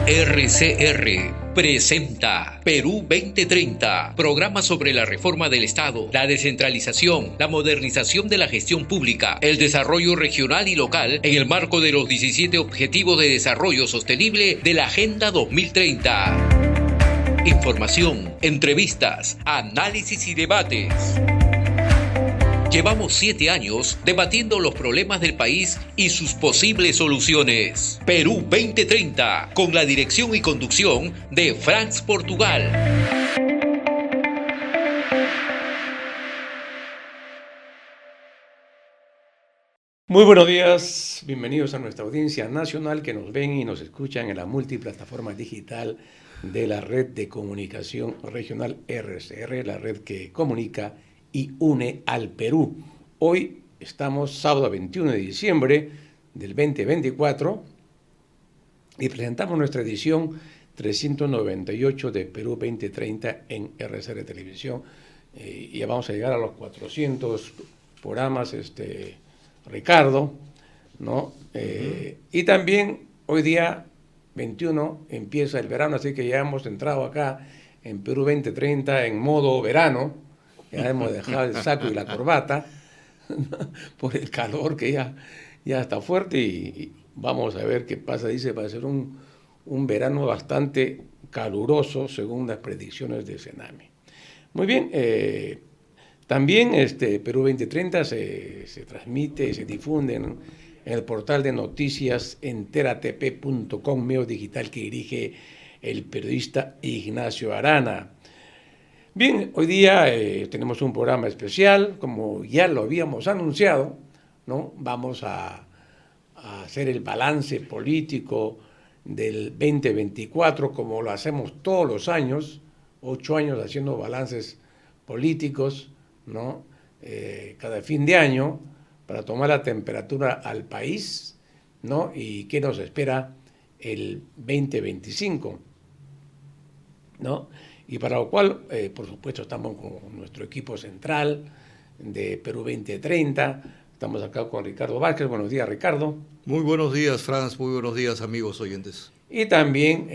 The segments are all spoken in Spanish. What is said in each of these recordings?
RCR presenta Perú 2030, programa sobre la reforma del Estado, la descentralización, la modernización de la gestión pública, el desarrollo regional y local en el marco de los 17 Objetivos de Desarrollo Sostenible de la Agenda 2030. Información, entrevistas, análisis y debates. Llevamos 7 años debatiendo los problemas del país y sus posibles soluciones. Perú 2030, con la dirección y conducción de Franz Portugal. Muy buenos días, bienvenidos a nuestra audiencia nacional que nos ven y nos escuchan en la multiplataforma digital de la red de comunicación regional RCR, la red que comunica y une al Perú. Hoy estamos sábado 21 de diciembre del 2024 y presentamos nuestra edición 398 de Perú 2030 en RCR Televisión. Ya vamos a llegar a los 400 programas, Ricardo, ¿no? Y también hoy día 21 empieza el verano, así que ya hemos entrado acá en Perú 2030 en modo verano. Ya hemos dejado el saco y la corbata por el calor que ya está fuerte y vamos a ver qué pasa. Dice, va a ser un verano bastante caluroso según las predicciones de Sename. Muy bien, también Perú 2030 se transmite, se difunde en el portal de noticias enteratp.com, medio digital que dirige el periodista Ignacio Arana. Bien, hoy día tenemos un programa especial, como ya lo habíamos anunciado, ¿no? Vamos a hacer el balance político del 2024, como lo hacemos todos los años, 8 años haciendo balances políticos, ¿no? Cada fin de año, para tomar la temperatura al país, ¿no? Y qué nos espera el 2025, ¿no? Y para lo cual, por supuesto, estamos con nuestro equipo central de Perú 2030. Estamos acá con Ricardo Vázquez. Buenos días, Ricardo. Muy buenos días, Franz. Muy buenos días, amigos oyentes. Y también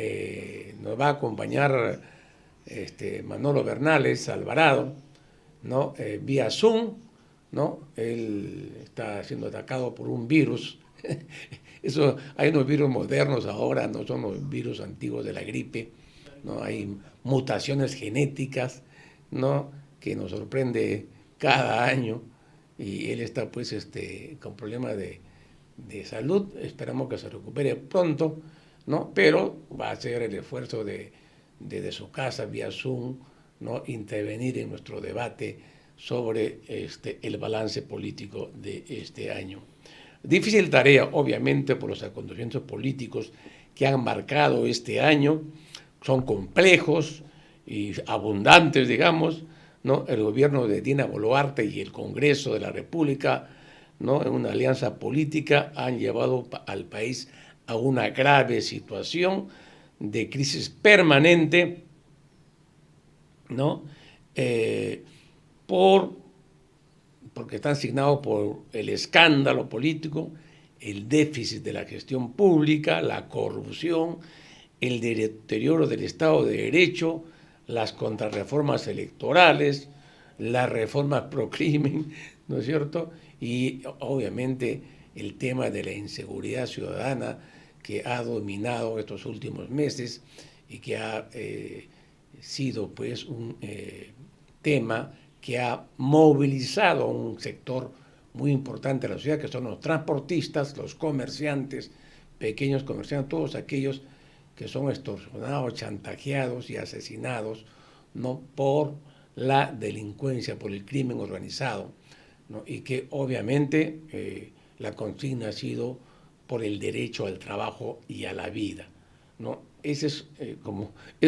nos va a acompañar Manolo Bernales Alvarado, ¿no? Vía Zoom, ¿no? Él está siendo atacado por un virus. Hay unos virus modernos ahora, no son los virus antiguos de la gripe, ¿no? Hay mutaciones genéticas, ¿no? Que nos sorprende cada año y él está pues con problemas de salud. Esperamos que se recupere pronto, ¿no? Pero va a hacer el esfuerzo de desde su casa vía Zoom, ¿no? Intervenir en nuestro debate sobre el balance político de este año. Difícil tarea, obviamente, por los acontecimientos políticos que han marcado este año. Son complejos y abundantes, digamos, ¿no? El gobierno de Dina Boluarte y el Congreso de la República, ¿no? En una alianza política han llevado al país a una grave situación de crisis permanente, ¿no? Porque están signados por el escándalo político, el déficit de la gestión pública, la corrupción, el deterioro del Estado de Derecho, las contrarreformas electorales, las reformas pro crimen, ¿no es cierto? Y obviamente el tema de la inseguridad ciudadana que ha dominado estos últimos meses y que ha sido pues un tema que ha movilizado a un sector muy importante de la sociedad, que son los transportistas, los comerciantes, pequeños comerciantes, todos aquellos que son extorsionados, chantajeados y asesinados, ¿no? Por la delincuencia, por el crimen organizado, ¿no? Y que obviamente la consigna ha sido por el derecho al trabajo y a la vida, ¿no? Esos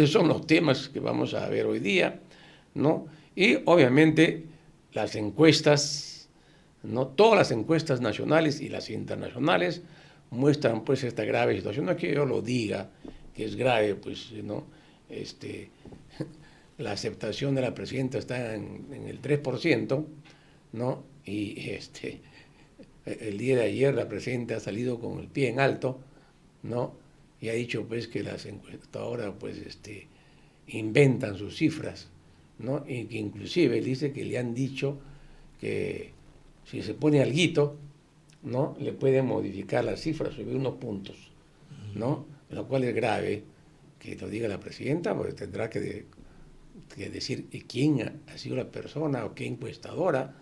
son los temas que vamos a ver hoy día, ¿no? Y obviamente las encuestas, ¿no? Todas las encuestas nacionales y las internacionales muestran pues esta grave situación. No es que yo lo diga que es grave, pues, ¿no? La aceptación de la presidenta está en el 3%, ¿no? Y el día de ayer la presidenta ha salido con el pie en alto, ¿no? y ha dicho pues que las encuestadoras pues inventan sus cifras, ¿no? Y que inclusive él dice que le han dicho que si se pone alguito, ¿no? Le pueden modificar las cifras, subir unos puntos, ¿no? Lo cual es grave que lo diga la presidenta, porque tendrá que decir quién ha sido la persona o qué encuestadora,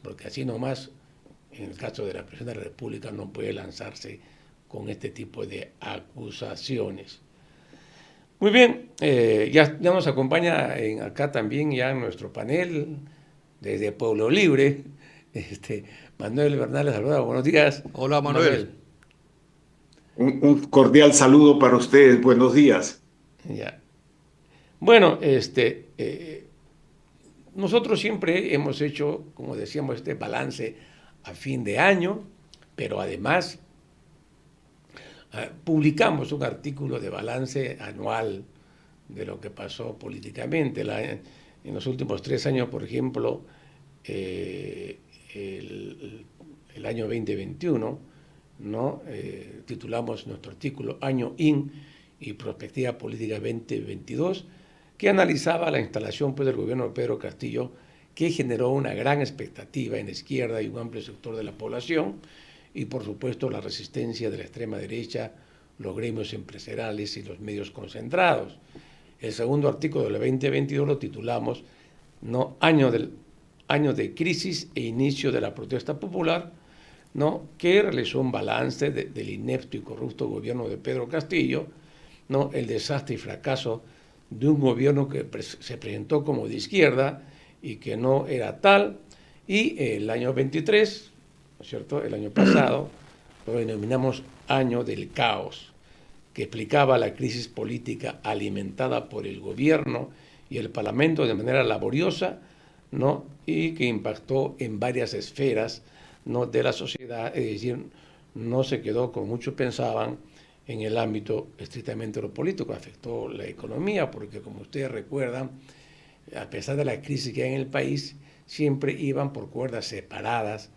porque así nomás, en el caso de la Presidencia de la República, no puede lanzarse con este tipo de acusaciones. Muy bien, ya nos acompaña acá también ya en nuestro panel, desde Pueblo Libre, Manuel Bernal saluda. Buenos días. Hola, Manuel. Un cordial saludo para ustedes. Buenos días. Ya. Bueno, nosotros siempre hemos hecho, como decíamos, este balance a fin de año, pero además publicamos un artículo de balance anual de lo que pasó políticamente. En los últimos 3 años, por ejemplo, el año 2021, ¿no? Titulamos nuestro artículo Año IN y Prospectiva Política 2022, que analizaba la instalación pues, del gobierno de Pedro Castillo, que generó una gran expectativa en la izquierda y un amplio sector de la población, y por supuesto la resistencia de la extrema derecha, los gremios empresariales y los medios concentrados. El segundo artículo del 2022 lo titulamos ¿no? Año de crisis e inicio de la protesta popular, ¿no? Que realizó un balance del inepto y corrupto gobierno de Pedro Castillo, ¿no? El desastre y fracaso de un gobierno que se presentó como de izquierda y que no era tal, y el año 23, ¿no es cierto?, el año pasado, lo denominamos año del caos, que explicaba la crisis política alimentada por el gobierno y el Parlamento de manera laboriosa, ¿no? Y que impactó en varias esferas, ¿no? de la sociedad, es decir, no se quedó como muchos pensaban en el ámbito estrictamente lo político, afectó la economía, porque como ustedes recuerdan, a pesar de la crisis que hay en el país, siempre iban por cuerdas separadas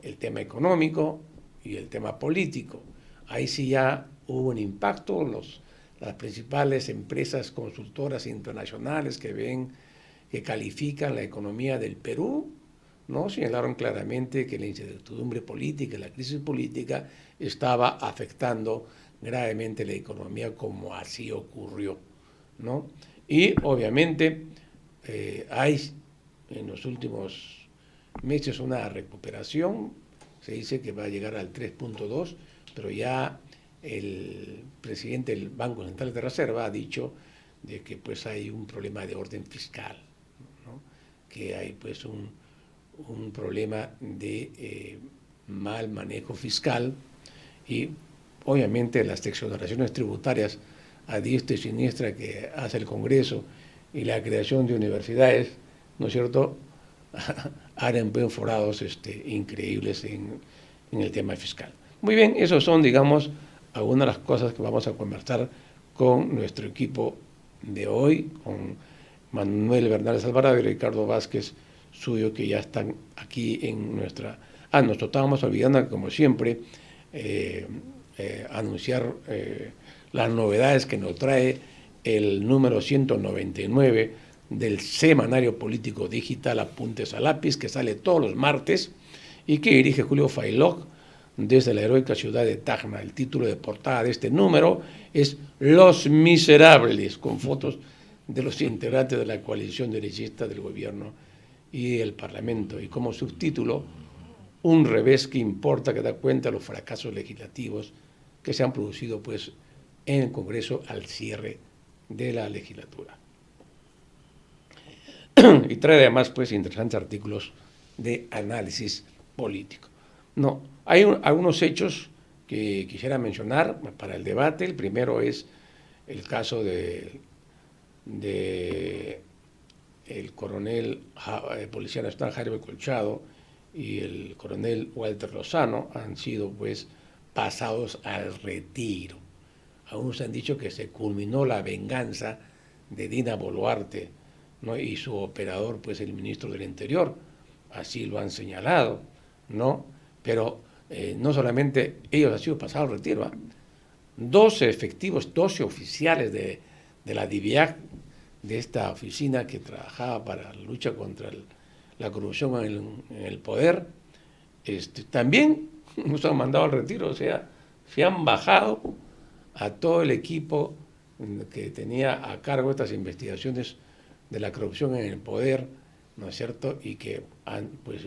el tema económico y el tema político. Ahí sí ya hubo un impacto, las principales empresas consultoras internacionales que califican la economía del Perú, ¿no? Señalaron claramente que la incertidumbre política, la crisis política, estaba afectando gravemente la economía, como así ocurrió, ¿no? Y obviamente hay en los últimos meses una recuperación, se dice que va a llegar al 3.2, pero ya el presidente del Banco Central de Reserva ha dicho de que pues hay un problema de orden fiscal, ¿no? Que hay pues un problema de mal manejo fiscal y obviamente las exoneraciones tributarias a diestra y siniestra que hace el Congreso y la creación de universidades, ¿no es cierto?, harán forados increíbles en el tema fiscal. Muy bien, esos son, digamos, algunas de las cosas que vamos a conversar con nuestro equipo de hoy, con Manuel Bernal Alvarado y Ricardo Vázquez Suyo, que ya están aquí en nuestra... nos estábamos olvidando que, como siempre, anunciar las novedades que nos trae el número 199 del Semanario Político Digital Apuntes a Lápiz, que sale todos los martes y que dirige Julio Failog desde la heroica ciudad de Tacna. El título de portada de este número es Los Miserables, con fotos de los integrantes de la coalición derechista del gobierno y el Parlamento, y como subtítulo, un revés que importa, que da cuenta de los fracasos legislativos que se han producido pues, en el Congreso al cierre de la legislatura. Y trae además pues, interesantes artículos de análisis político. No, hay algunos hechos que quisiera mencionar para el debate. El primero es el caso de el coronel Policía Nacional Jaime Colchado y el coronel Walter Lozano han sido pues pasados al retiro. Algunos han dicho que se culminó la venganza de Dina Boluarte, ¿no? Y su operador, pues el ministro del Interior, así lo han señalado, ¿no? Pero no solamente ellos han sido pasados al retiro, 12 efectivos, 12 oficiales de la DIVIAC, de esta oficina que trabajaba para la lucha contra la corrupción en el poder, también nos han mandado al retiro, o sea, se han bajado a todo el equipo que tenía a cargo estas investigaciones de la corrupción en el poder, ¿no es cierto? Y que pues,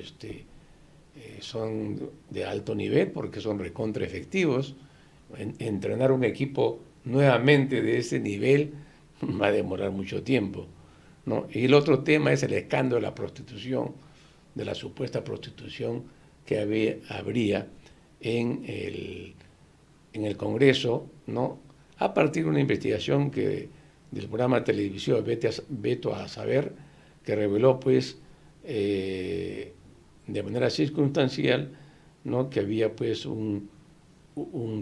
son de alto nivel porque son recontra efectivos. Entrenar un equipo nuevamente de ese nivel va a demorar mucho tiempo, ¿no? Y el otro tema es el escándalo de la prostitución, de la supuesta prostitución que habría en el Congreso, ¿no? A partir de una investigación del programa televisivo Veto a Saber, que reveló, pues, de manera circunstancial, ¿no?, que había, pues, un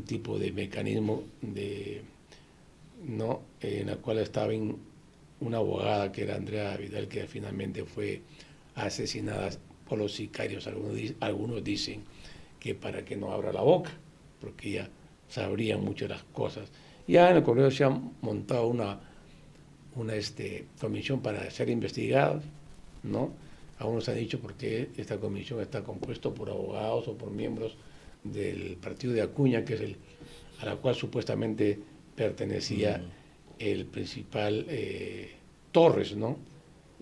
tipo de mecanismo ¿no?, en la cual estaba una abogada que era Andrea Vidal, que finalmente fue asesinada por los sicarios. Algunos dicen que para que no abra la boca, porque ya sabrían mucho de las cosas. Ya en el Congreso se ha montado una comisión para ser investigados, ¿no? Aún no se ha dicho por qué esta comisión está compuesta por abogados o por miembros del partido de Acuña, que es a la cual supuestamente pertenecía el principal Torres, ¿no?,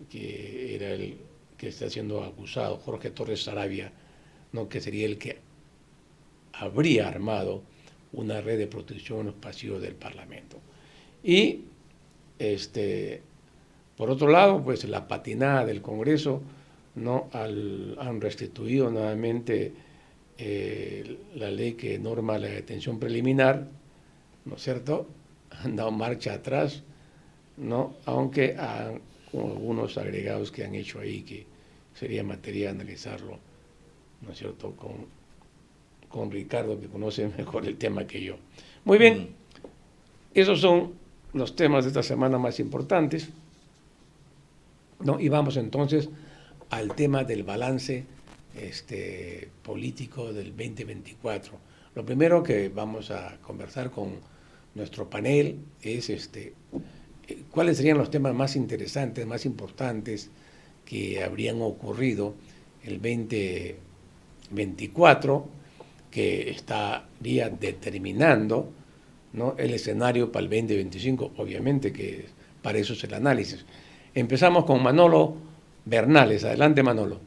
que era el que está siendo acusado, Jorge Torres Sarabia, ¿no?, que sería el que habría armado una red de protección en los pasillos del Parlamento. Y por otro lado, pues la patinada del Congreso, ¿no?, han restituido nuevamente la ley que norma la detención preliminar, ¿no es cierto? Han dado marcha atrás, ¿no?, aunque con algunos agregados que han hecho ahí que sería materia de analizarlo, ¿no es cierto?, con Ricardo, que conoce mejor el tema que yo. Muy bien, esos son los temas de esta semana más importantes, ¿no? Y vamos entonces al tema del balance político del 2024. Lo primero que vamos a conversar con nuestro panel es cuáles serían los temas más interesantes, más importantes que habrían ocurrido el 2024, que estaría determinando, ¿no?, el escenario para el 2025, obviamente que para eso es el análisis. Empezamos con Manolo Bernales. Adelante, Manolo.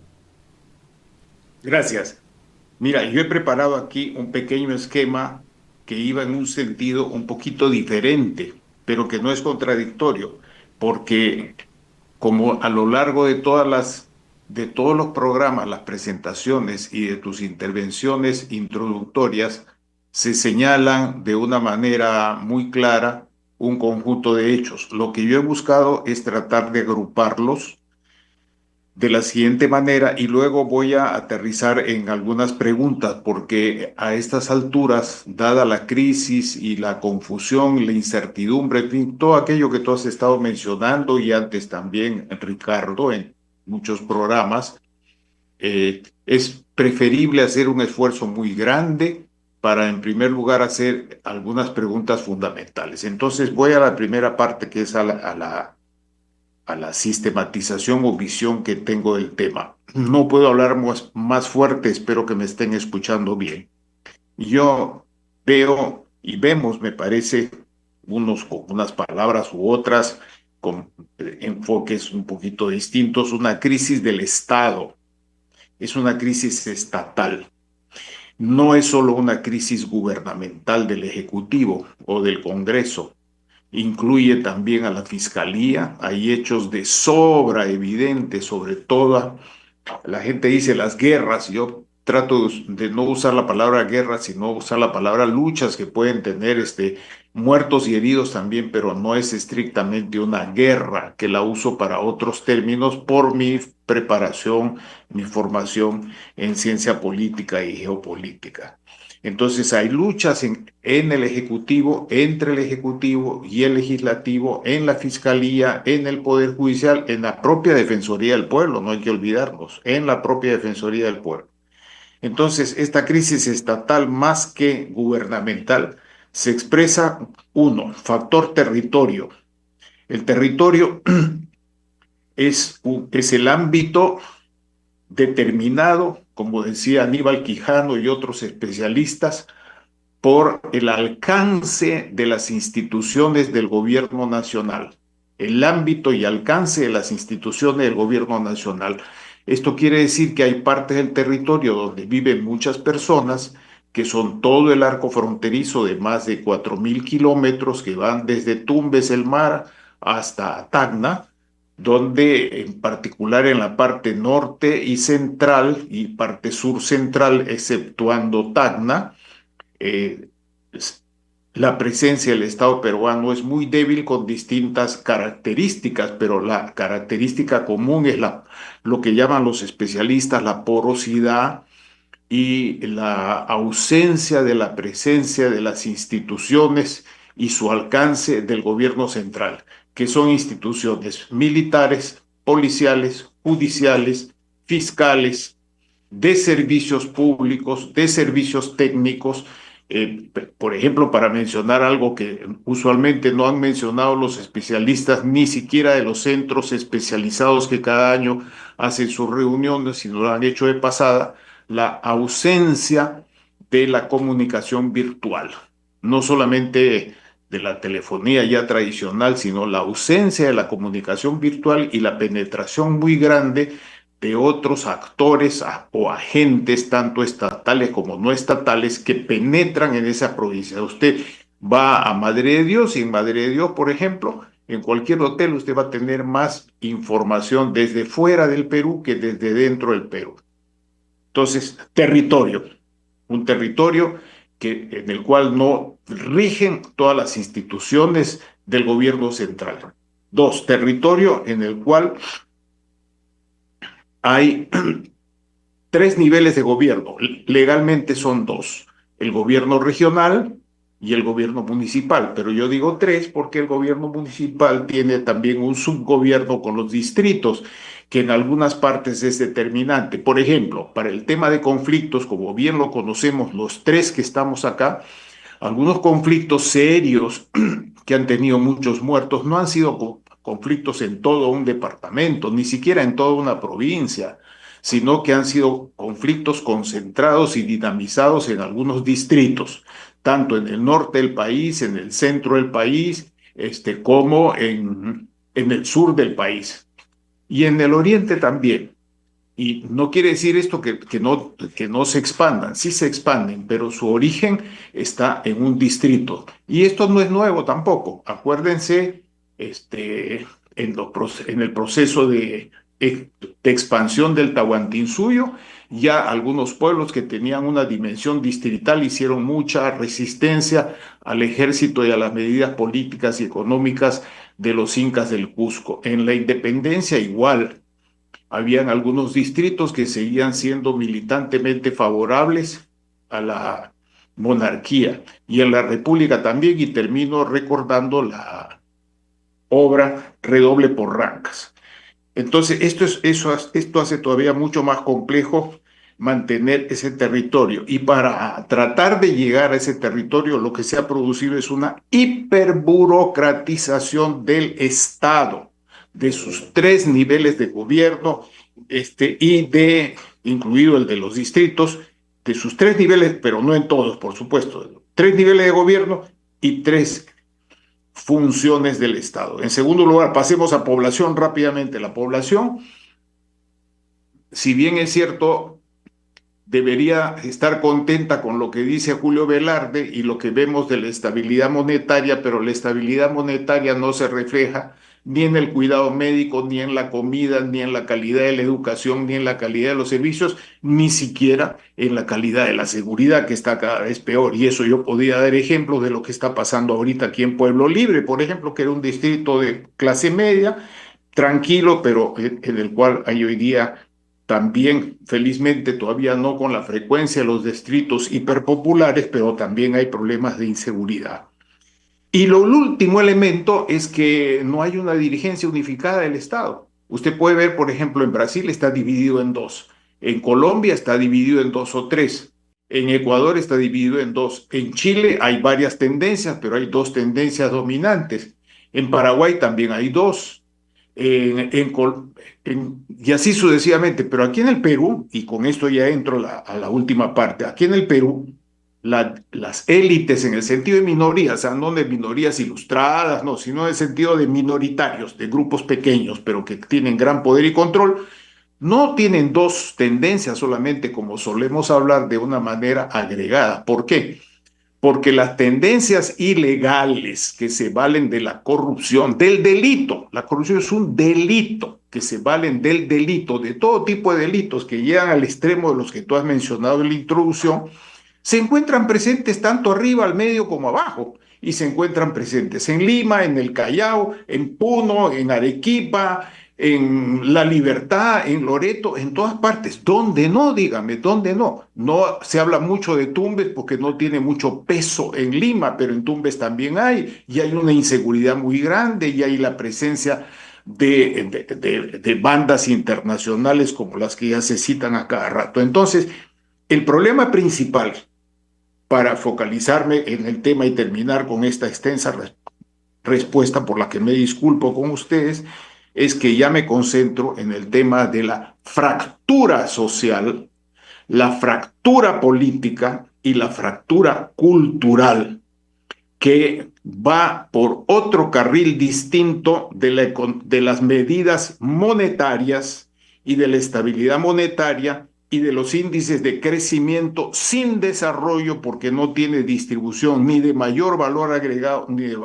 Gracias. Mira, yo he preparado aquí un pequeño esquema que iba en un sentido un poquito diferente, pero que no es contradictorio, porque como a lo largo de todos los programas, las presentaciones y de tus intervenciones introductorias, se señalan de una manera muy clara un conjunto de hechos. Lo que yo he buscado es tratar de agruparlos de la siguiente manera y luego voy a aterrizar en algunas preguntas, porque a estas alturas, dada la crisis y la confusión, la incertidumbre, en fin, todo aquello que tú has estado mencionando y antes también, Ricardo, en muchos programas, es preferible hacer un esfuerzo muy grande para, en primer lugar, hacer algunas preguntas fundamentales. Entonces voy a la primera parte, que es a la sistematización o visión que tengo del tema. No puedo hablar más fuerte, espero que me estén escuchando bien. Yo veo y vemos, me parece, unos con unas palabras u otras, con enfoques un poquito distintos, una crisis del Estado. Es una crisis estatal. No es solo una crisis gubernamental del Ejecutivo o del Congreso. Incluye también a la Fiscalía. Hay hechos de sobra evidentes, sobre todo, la gente dice las guerras. Yo trato de no usar la palabra guerra, sino usar la palabra luchas, que pueden tener muertos y heridos también, pero no es estrictamente una guerra, que la uso para otros términos por mi preparación, mi formación en ciencia política y geopolítica. Entonces hay luchas en el Ejecutivo, entre el Ejecutivo y el Legislativo, en la Fiscalía, en el Poder Judicial, en la propia Defensoría del Pueblo, no hay que olvidarnos, en la propia Defensoría del Pueblo. Entonces, esta crisis estatal, más que gubernamental, se expresa, uno, factor territorio. El territorio es el ámbito determinado, como decía Aníbal Quijano y otros especialistas, por el alcance de las instituciones del gobierno nacional, el ámbito y alcance de las instituciones del gobierno nacional. Esto quiere decir que hay partes del territorio donde viven muchas personas, que son todo el arco fronterizo de más de 4.000 kilómetros, que van desde Tumbes, el mar, hasta Tacna, donde en particular en la parte norte y central y parte sur central, exceptuando Tacna, eh, la presencia del Estado peruano es muy débil con distintas características, pero la característica común es lo que llaman los especialistas la porosidad y la ausencia de la presencia de las instituciones y su alcance del gobierno central, que son instituciones militares, policiales, judiciales, fiscales, de servicios públicos, de servicios técnicos. Por ejemplo, para mencionar algo que usualmente no han mencionado los especialistas, ni siquiera de los centros especializados que cada año hacen sus reuniones, sino lo han hecho de pasada, la ausencia de la comunicación virtual, no solamente de la telefonía ya tradicional, sino la ausencia de la comunicación virtual y la penetración muy grande de otros actores o agentes, tanto estatales como no estatales, que penetran en esa provincia. Usted va a Madre de Dios y en Madre de Dios, por ejemplo, en cualquier hotel usted va a tener más información desde fuera del Perú que desde dentro del Perú. Entonces, territorio, un territorio en el cual no rigen todas las instituciones del gobierno central. Dos, territorio en el cual hay tres niveles de gobierno. Legalmente son dos: el gobierno regional y el gobierno municipal, pero yo digo tres porque el gobierno municipal tiene también un subgobierno con los distritos, que en algunas partes es determinante. Por ejemplo, para el tema de conflictos, como bien lo conocemos los tres que estamos acá, algunos conflictos serios que han tenido muchos muertos no han sido conflictos en todo un departamento, ni siquiera en toda una provincia, sino que han sido conflictos concentrados y dinamizados en algunos distritos, tanto en el norte del país, en el centro del país, como en el sur del país. Y en el oriente también. Y no quiere decir esto que no se expandan, sí se expanden, pero su origen está en un distrito. Y esto no es nuevo tampoco. Acuérdense, en el proceso de expansión del Tahuantinsuyo, ya algunos pueblos que tenían una dimensión distrital hicieron mucha resistencia al ejército y a las medidas políticas y económicas de los incas del Cusco. En la independencia igual. Habían algunos distritos que seguían siendo militantemente favorables a la monarquía y en la república también, y termino recordando la obra Redoble por Rancas. Entonces, esto hace todavía mucho más complejo mantener ese territorio, y para tratar de llegar a ese territorio lo que se ha producido es una hiperburocratización del Estado, de sus tres niveles de gobierno, incluido el de los distritos, de sus tres niveles, pero no en todos, por supuesto, tres niveles de gobierno y tres funciones del Estado. En segundo lugar, pasemos a población rápidamente. La población, si bien es cierto, debería estar contenta con lo que dice Julio Velarde y lo que vemos de la estabilidad monetaria, pero la estabilidad monetaria no se refleja ni en el cuidado médico, ni en la comida, ni en la calidad de la educación, ni en la calidad de los servicios, ni siquiera en la calidad de la seguridad, que está cada vez peor. Y eso yo podría dar ejemplos de lo que está pasando ahorita aquí en Pueblo Libre, por ejemplo, que era un distrito de clase media, tranquilo, pero en el cual hay hoy día también, felizmente, todavía no con la frecuencia de los distritos hiperpopulares, pero también hay problemas de inseguridad. Y el último elemento es que no hay una dirigencia unificada del Estado. Usted puede ver, por ejemplo, en Brasil está dividido en dos, en Colombia está dividido en dos o tres, En Ecuador está dividido en dos. En Chile hay varias tendencias, pero hay dos tendencias dominantes. En Paraguay también hay dos. Y así sucesivamente. Pero aquí en el Perú, y con esto ya entro a la última parte, aquí en el Perú, las élites en el sentido de minorías, o sea, no de minorías ilustradas, no, sino en el sentido de minoritarios, de grupos pequeños, pero que tienen gran poder y control, no tienen dos tendencias solamente, como solemos hablar de una manera agregada. ¿Por qué? Porque las tendencias ilegales que se valen de la corrupción, del delito, la corrupción es un delito, que se valen del delito, de todo tipo de delitos que llegan al extremo de los que tú has mencionado en la introducción, se encuentran presentes tanto arriba, al medio como abajo. Y se encuentran presentes en Lima, en el Callao, en Puno, en Arequipa, en La Libertad, en Loreto, en todas partes. ¿Dónde no? Dígame, ¿dónde no? No se habla mucho de Tumbes porque no tiene mucho peso en Lima, pero en Tumbes también hay, y hay una inseguridad muy grande, y hay la presencia de bandas internacionales como las que ya se citan a cada rato. Entonces, el problema principal, para focalizarme en el tema y terminar con esta extensa respuesta por la que me disculpo con ustedes, es que ya me concentro en el tema de la fractura social, la fractura política y la fractura cultural, que va por otro carril distinto de las medidas monetarias y de la estabilidad monetaria y de los índices de crecimiento sin desarrollo, porque no tiene distribución ni de mayor valor agregado ni de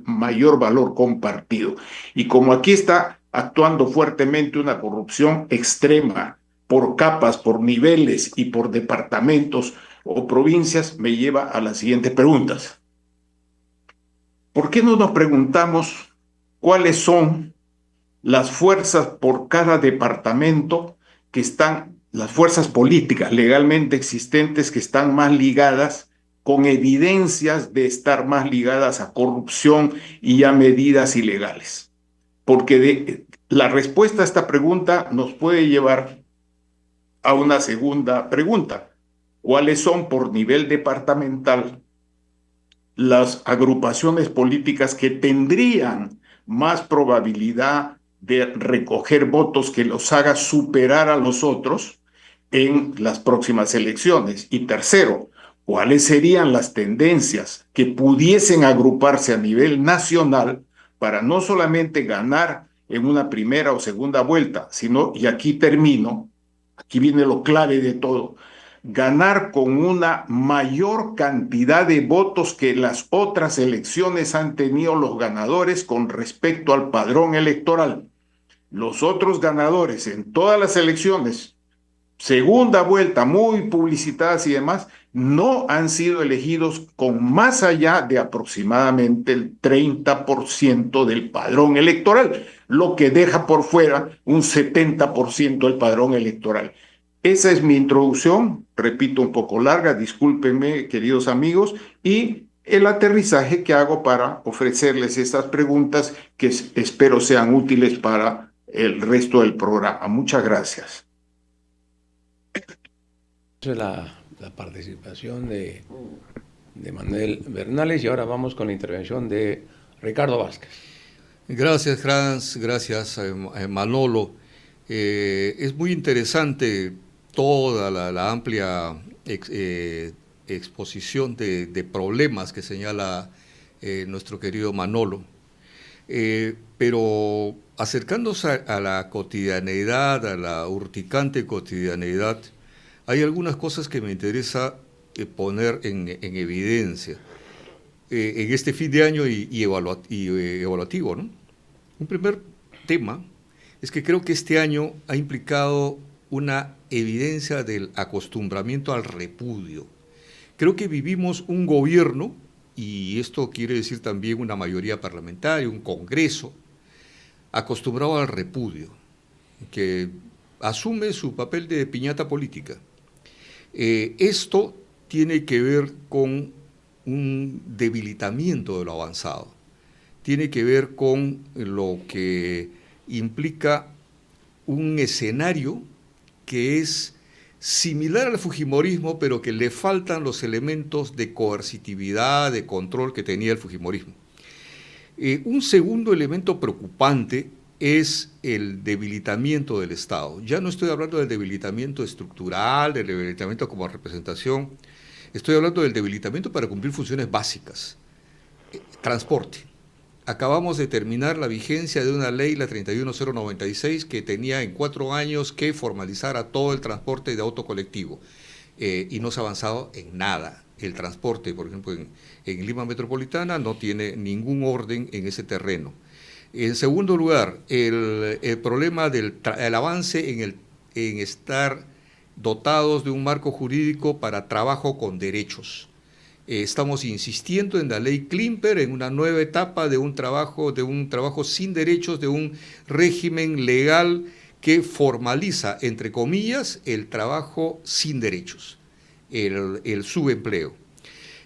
mayor valor compartido. Y como aquí está actuando fuertemente una corrupción extrema por capas, por niveles y por departamentos o provincias, me lleva a las siguientes preguntas. ¿Por qué no nos preguntamos cuáles son las fuerzas por cada departamento que están, las fuerzas políticas legalmente existentes que están más ligadas, con evidencias de estar más ligadas a corrupción y a medidas ilegales? Porque la respuesta a esta pregunta nos puede llevar a una segunda pregunta. ¿Cuáles son por nivel departamental las agrupaciones políticas que tendrían más probabilidad de recoger votos que los haga superar a los otros en las próximas elecciones? Y tercero, ¿cuáles serían las tendencias que pudiesen agruparse a nivel nacional para no solamente ganar en una primera o segunda vuelta, sino, y aquí termino, aquí viene lo clave de todo, ganar con una mayor cantidad de votos que las otras elecciones han tenido los ganadores con respecto al padrón electoral? Los otros ganadores en todas las elecciones, segunda vuelta, muy publicitadas y demás, no han sido elegidos con más allá de aproximadamente el 30% del padrón electoral, lo que deja por fuera un 70% del padrón electoral. Esa es mi introducción, repito, un poco larga, discúlpenme, queridos amigos, y el aterrizaje que hago para ofrecerles estas preguntas que espero sean útiles para el resto del programa. Muchas gracias. La participación de Manuel Bernales, y ahora vamos con la intervención de Ricardo Vázquez. Gracias, Franz, gracias, Manolo. Es muy interesante toda la amplia exposición de problemas que señala nuestro querido Manolo. Pero acercándose a la cotidianeidad, a la urticante cotidianeidad, hay algunas cosas que me interesa poner en evidencia en este fin de año y evaluativo, ¿no? Un primer tema es que creo que este año ha implicado una evidencia del acostumbramiento al repudio. Creo que vivimos un gobierno, y esto quiere decir también una mayoría parlamentaria, un Congreso, acostumbrado al repudio, que asume su papel de piñata política. Esto tiene que ver con un debilitamiento de lo avanzado, tiene que ver con lo que implica un escenario que es similar al fujimorismo, pero que le faltan los elementos de coercitividad, de control que tenía el fujimorismo. Un segundo elemento preocupante es el debilitamiento del Estado. Ya no estoy hablando del debilitamiento estructural, del debilitamiento como representación, estoy hablando del debilitamiento para cumplir funciones básicas. Transporte. Acabamos de terminar la vigencia de una ley, la 31096, que tenía en 4 años que formalizar a todo el transporte de auto colectivo. Y no se ha avanzado en nada. El transporte, por ejemplo, en Lima Metropolitana no tiene ningún orden en ese terreno. En segundo lugar, el problema del avance en estar dotados de un marco jurídico para trabajo con derechos. Estamos insistiendo en la ley Klimper, en una nueva etapa de un trabajo sin derechos, de un régimen legal que formaliza, entre comillas, el trabajo sin derechos, el subempleo.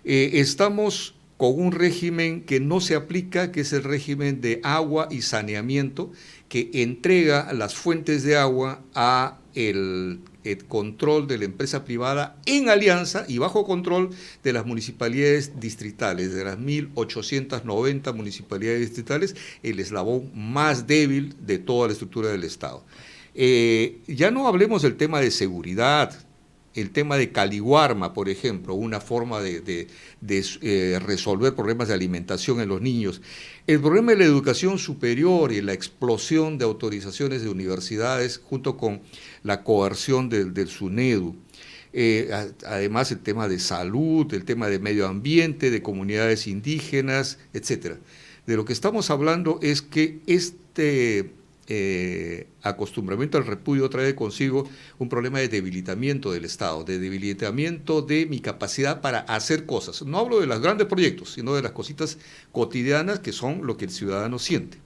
Estamos con un régimen que no se aplica, que es el régimen de agua y saneamiento, que entrega las fuentes de agua a el control de la empresa privada en alianza y bajo control de las municipalidades distritales, de las 1.890 municipalidades distritales, el eslabón más débil de toda la estructura del Estado. Ya no hablemos del tema de seguridad, el tema de Caliwarma, por ejemplo, una forma de resolver problemas de alimentación en los niños. El problema de la educación superior y la explosión de autorizaciones de universidades junto con la coerción del SUNEDU. Además, el tema de salud, el tema de medio ambiente, de comunidades indígenas, etcétera. De lo que estamos hablando es que este acostumbramiento al repudio trae consigo un problema de debilitamiento del Estado, de debilitamiento de mi capacidad para hacer cosas. No hablo de los grandes proyectos, sino de las cositas cotidianas que son lo que el ciudadano siente.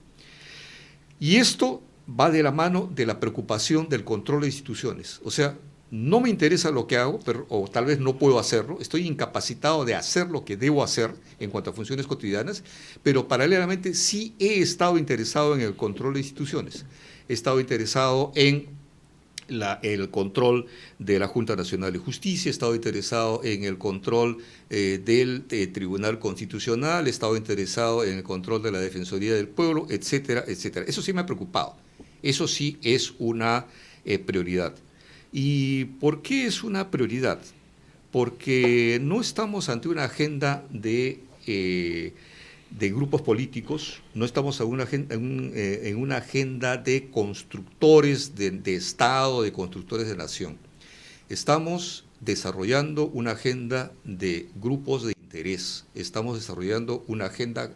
Y esto va de la mano de la preocupación del control de instituciones. O sea, no me interesa lo que hago, o tal vez no puedo hacerlo, estoy incapacitado de hacer lo que debo hacer en cuanto a funciones cotidianas, pero paralelamente sí he estado interesado en el control de instituciones. He estado interesado en el control de la Junta Nacional de Justicia, he estado interesado en el control del Tribunal Constitucional, he estado interesado en el control de la Defensoría del Pueblo, etcétera, etcétera. Eso sí me ha preocupado, eso sí es una prioridad. ¿Y por qué es una prioridad? Porque no estamos ante una agenda de grupos políticos, no estamos en una agenda de constructores de Estado, de constructores de nación. Estamos desarrollando una agenda de grupos de interés, estamos desarrollando una agenda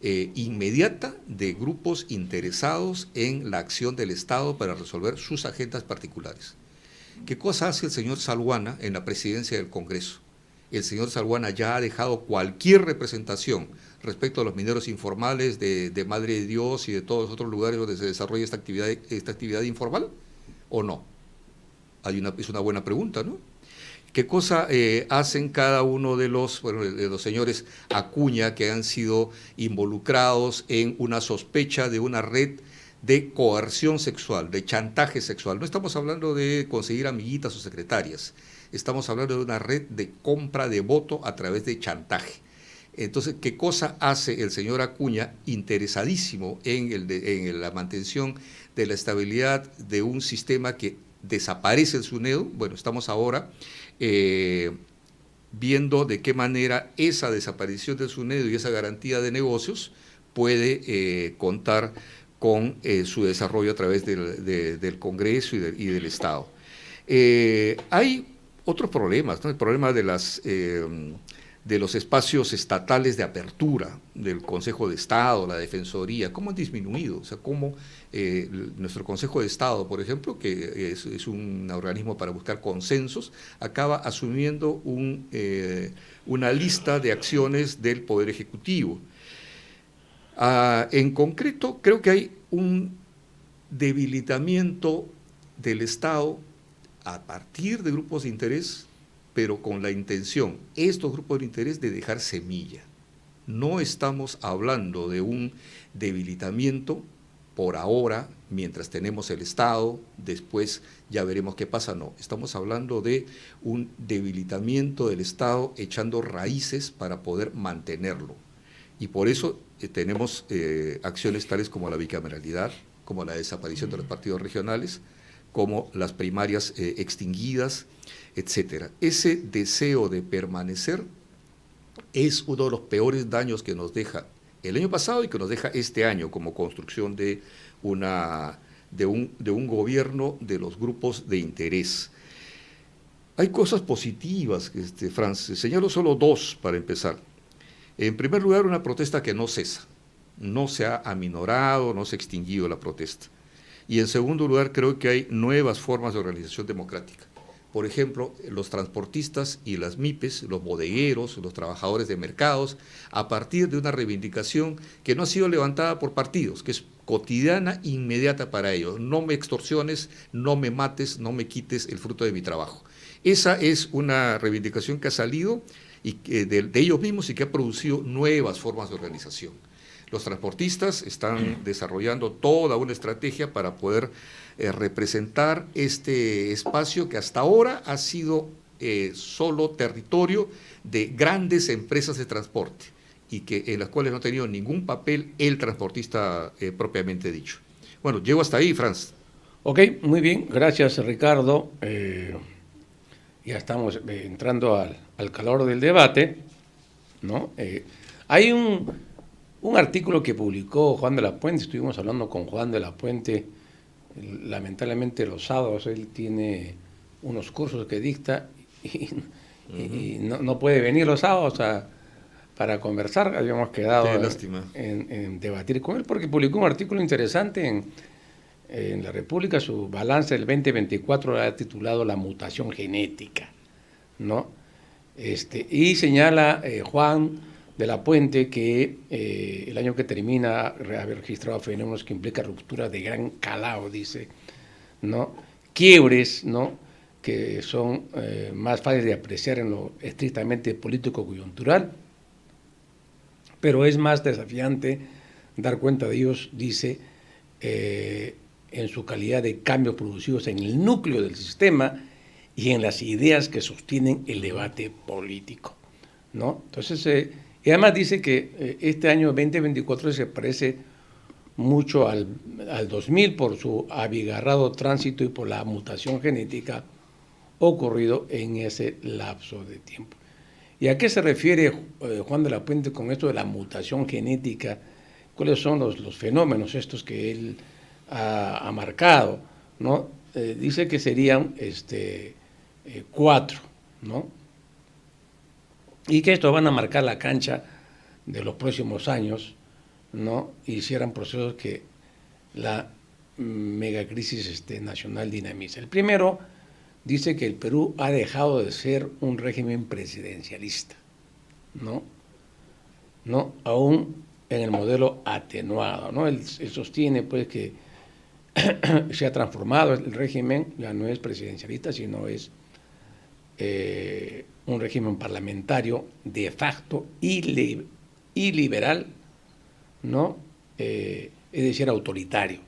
inmediata de grupos interesados en la acción del Estado para resolver sus agendas particulares. ¿Qué cosa hace el señor Salguana en la presidencia del Congreso? El señor Salguana ya ha dejado cualquier representación respecto a los mineros informales de Madre de Dios y de todos los otros lugares donde se desarrolla esta actividad informal, ¿o no? Es una buena pregunta, ¿no? ¿Qué cosa hacen cada uno de los señores Acuña que han sido involucrados en una sospecha de una red de coerción sexual, de chantaje sexual? No estamos hablando de conseguir amiguitas o secretarias, estamos hablando de una red de compra de voto a través de chantaje. Entonces, ¿qué cosa hace el señor Acuña, interesadísimo en la mantención de la estabilidad de un sistema que desaparece el SUNEDU? Bueno, estamos ahora viendo de qué manera esa desaparición del SUNEDU y esa garantía de negocios puede contar con su desarrollo a través del Congreso y del Estado. Hay otros problemas, ¿no? El problema de los espacios estatales de apertura, del Consejo de Estado, la Defensoría, ¿cómo han disminuido? O sea, cómo nuestro Consejo de Estado, por ejemplo, que es un organismo para buscar consensos, acaba asumiendo una lista de acciones del Poder Ejecutivo. En concreto, creo que hay un debilitamiento del Estado a partir de grupos de interés, pero con la intención, estos grupos de interés, de dejar semilla. No estamos hablando de un debilitamiento por ahora mientras tenemos el Estado, después ya veremos qué pasa. No, estamos hablando de un debilitamiento del Estado echando raíces para poder mantenerlo. Y por eso tenemos acciones tales como la bicameralidad, como la desaparición de los partidos regionales, como las primarias extinguidas, etcétera. Ese deseo de permanecer es uno de los peores daños que nos deja el año pasado y que nos deja este año como construcción de un gobierno de los grupos de interés. Hay cosas positivas, Franz, señalo solo dos para empezar. En primer lugar, una protesta que no cesa, no se ha aminorado, no se ha extinguido la protesta. Y en segundo lugar, creo que hay nuevas formas de organización democrática. Por ejemplo, los transportistas y las MIPES, los bodegueros, los trabajadores de mercados, a partir de una reivindicación que no ha sido levantada por partidos, que es cotidiana, inmediata para ellos. No me extorsiones, no me mates, no me quites el fruto de mi trabajo. Esa es una reivindicación que ha salido de ellos mismos y que ha producido nuevas formas de organización. Los transportistas están desarrollando toda una estrategia para poder representar este espacio que hasta ahora ha sido solo territorio de grandes empresas de transporte y en las cuales no ha tenido ningún papel el transportista propiamente dicho. Bueno, llego hasta ahí, Franz. Ok, muy bien, gracias Ricardo. Ya estamos entrando al calor del debate, ¿no? Hay un artículo que publicó Juan de la Puente, estuvimos hablando con Juan de la Puente, lamentablemente los sábados él tiene unos cursos que dicta y no puede venir los sábados para conversar. Habíamos quedado en debatir con él porque publicó un artículo interesante en La República. Su balance del 2024 lo ha titulado La mutación genética, ¿no? Y señala Juan de la Puente que el año que termina haber registrado fenómenos que implican ruptura de gran calado, dice, ¿no? Quiebres, ¿no? Que son más fáciles de apreciar en lo estrictamente político-coyuntural, pero es más desafiante dar cuenta de ellos, dice, en su calidad de cambios producidos en el núcleo del sistema y en las ideas que sostienen el debate político, ¿no? Entonces, y además dice que este año 2024 se parece mucho al 2000 por su abigarrado tránsito y por la mutación genética ocurrido en ese lapso de tiempo. ¿Y a qué se refiere Juan de la Puente con esto de la mutación genética? ¿Cuáles son los fenómenos estos que él ha marcado, ¿no? Dice que serían 4, ¿no? Y que estos van a marcar la cancha de los próximos años, ¿no? Y hicieran procesos que la megacrisis nacional dinamiza. El primero dice que el Perú ha dejado de ser un régimen presidencialista, ¿no? Aún en el modelo atenuado, ¿no? Él sostiene pues que se ha transformado el régimen, ya no es presidencialista, sino es un régimen parlamentario de facto y liberal, ¿no? Es decir, autoritario,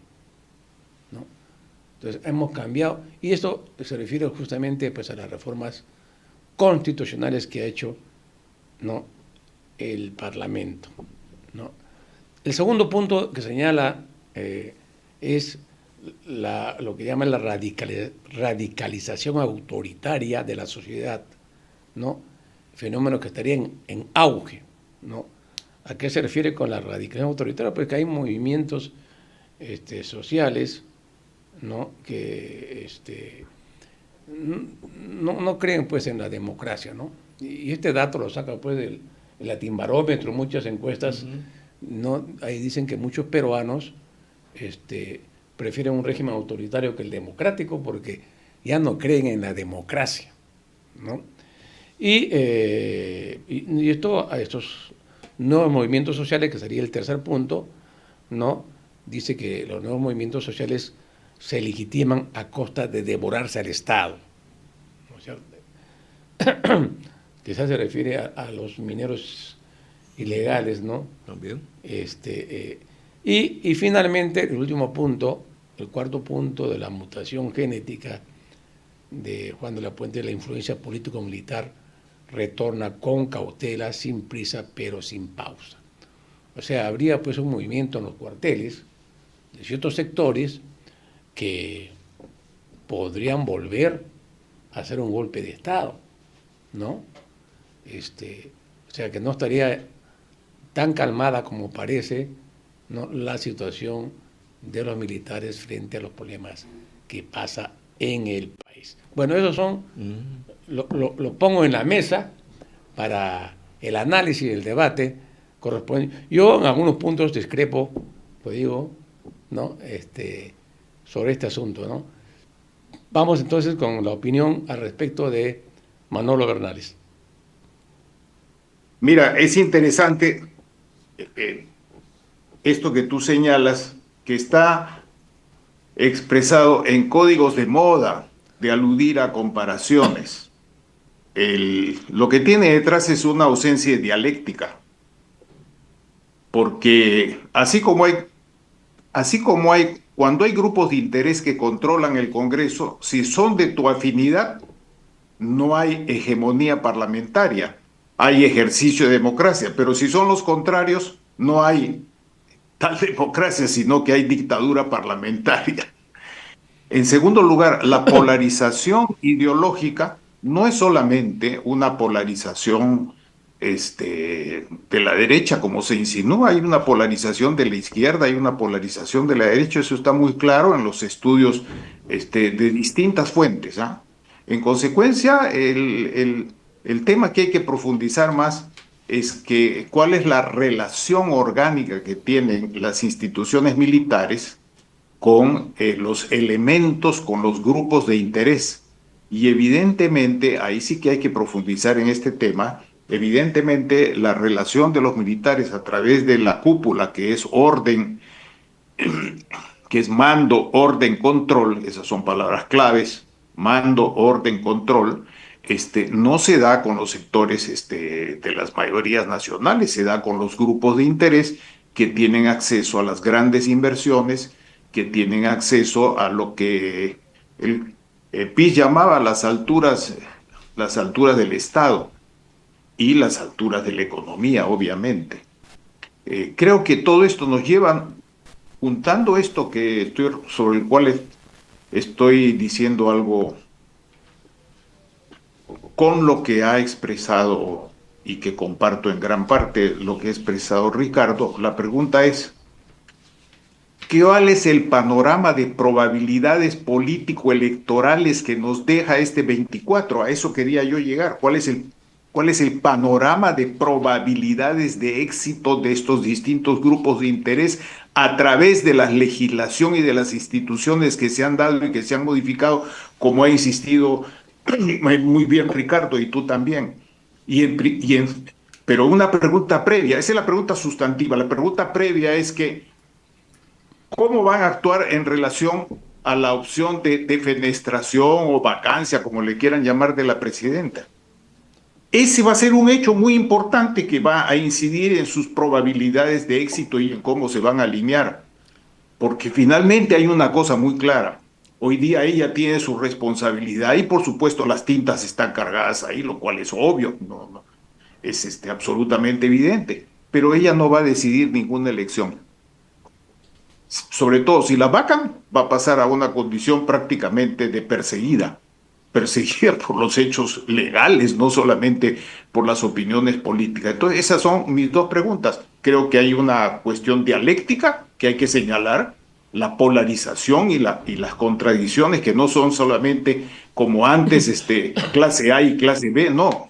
¿no? Entonces hemos cambiado, y esto se refiere justamente pues a las reformas constitucionales que ha hecho, ¿no?, el Parlamento, ¿no? El segundo punto que señala es lo que llaman la radicalización autoritaria de la sociedad, ¿no? Fenómeno que estaría en auge, ¿no? ¿A qué se refiere con la radicalización autoritaria? Pues que hay movimientos sociales, ¿no?, que no creen pues en la democracia, ¿no? Y este dato lo saca pues del Latinbarómetro, muchas encuestas, ¿no? Ahí dicen que muchos peruanos prefieren un régimen autoritario que el democrático porque ya no creen en la democracia, ¿no? Y esto a estos nuevos movimientos sociales, que sería el tercer punto, ¿no?, dice que los nuevos movimientos sociales se legitiman a costa de devorarse al Estado, ¿no es cierto? Quizás se refiere a los mineros ilegales, ¿no? También. Y finalmente, el último punto, el cuarto punto de la mutación genética de Juan de la Puente, la influencia político-militar retorna con cautela, sin prisa, pero sin pausa. O sea, habría pues un movimiento en los cuarteles de ciertos sectores que podrían volver a hacer un golpe de Estado, ¿no? O sea, que no estaría tan calmada como parece, ¿no?, la situación de los militares frente a los problemas que pasa en el país. Bueno, esos son, lo pongo en la mesa para el análisis y el debate correspondiente. Yo en algunos puntos discrepo, lo digo, ¿no?, sobre este asunto, ¿no? Vamos entonces con la opinión al respecto de Manolo Bernales. Mira, es interesante esto que tú señalas, que está expresado en códigos de moda, de aludir a comparaciones. Lo que tiene detrás es una ausencia de dialéctica, porque cuando hay grupos de interés que controlan el Congreso, si son de tu afinidad, no hay hegemonía parlamentaria, hay ejercicio de democracia, pero si son los contrarios, no hay tal democracia, sino que hay dictadura parlamentaria. En segundo lugar, la polarización ideológica no es solamente una polarización de la derecha, como se insinúa, hay una polarización de la izquierda, hay una polarización de la derecha, eso está muy claro en los estudios de distintas fuentes, ¿ah? En consecuencia, el tema que hay que profundizar más es que cuál es la relación orgánica que tienen las instituciones militares con los elementos, con los grupos de interés. Y evidentemente, ahí sí que hay que profundizar en este tema, evidentemente la relación de los militares a través de la cúpula, que es orden, que es mando, orden, control, esas son palabras claves, mando, orden, control, no se da con los sectores de las mayorías nacionales, se da con los grupos de interés que tienen acceso a las grandes inversiones, que tienen acceso a lo que el PIS llamaba las alturas del Estado y las alturas de la economía, obviamente. Creo que todo esto nos lleva, juntando esto sobre el cual estoy diciendo algo con lo que ha expresado y que comparto en gran parte lo que ha expresado Ricardo, la pregunta es, ¿cuál es el panorama de probabilidades político-electorales que nos deja este 24? A eso quería yo llegar. ¿Cuál es el panorama de probabilidades de éxito de estos distintos grupos de interés a través de la legislación y de las instituciones que se han dado y que se han modificado, como ha insistido muy bien Ricardo y tú también? Pero una pregunta previa, esa es la pregunta sustantiva. La pregunta previa es que ¿cómo van a actuar en relación a la opción de defenestración o vacancia, como le quieran llamar, de la presidenta? Ese va a ser un hecho muy importante que va a incidir en sus probabilidades de éxito y en cómo se van a alinear. Porque finalmente hay una cosa muy clara. Hoy día ella tiene su responsabilidad y por supuesto las tintas están cargadas ahí, lo cual es obvio, no, es absolutamente evidente. Pero ella no va a decidir ninguna elección. Sobre todo, si la vacan, va a pasar a una condición prácticamente de perseguida por los hechos legales, no solamente por las opiniones políticas. Entonces, esas son mis dos preguntas. Creo que hay una cuestión dialéctica que hay que señalar, la polarización y las contradicciones, que no son solamente como antes, clase A y clase B, no.